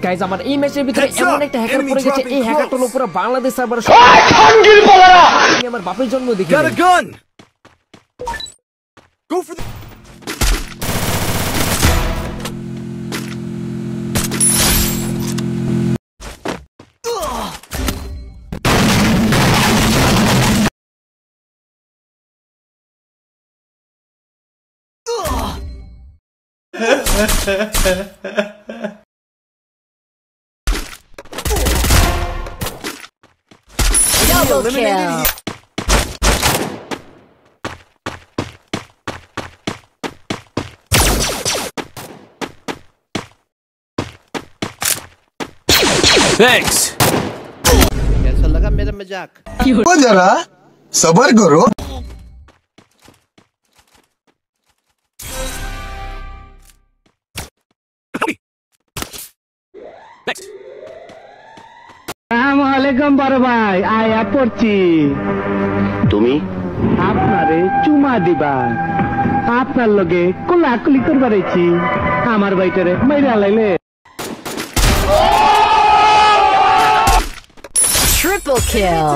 Guys আমার এই ম্যাচের ভিতরে এমন একটা হ্যাকার পড়ে গেছে, এই হ্যাকারটা হলো পুরো বাংলাদেশ সার্ভারে আমি আমার বাপের জন্ম দেখি। Double kill. Thanks. कैसा लगा मेरा मजाक? वो जरा सबर करो। আসসালামুয়ালাইকুম বড় ভাই, আয়া পড়ছি। তুমি আপনারে চুমা দিবা, আপনার লগে কোলাকুলি করবার আইছি। আমার বাইটারে মাইরা লাইলে। Triple kill.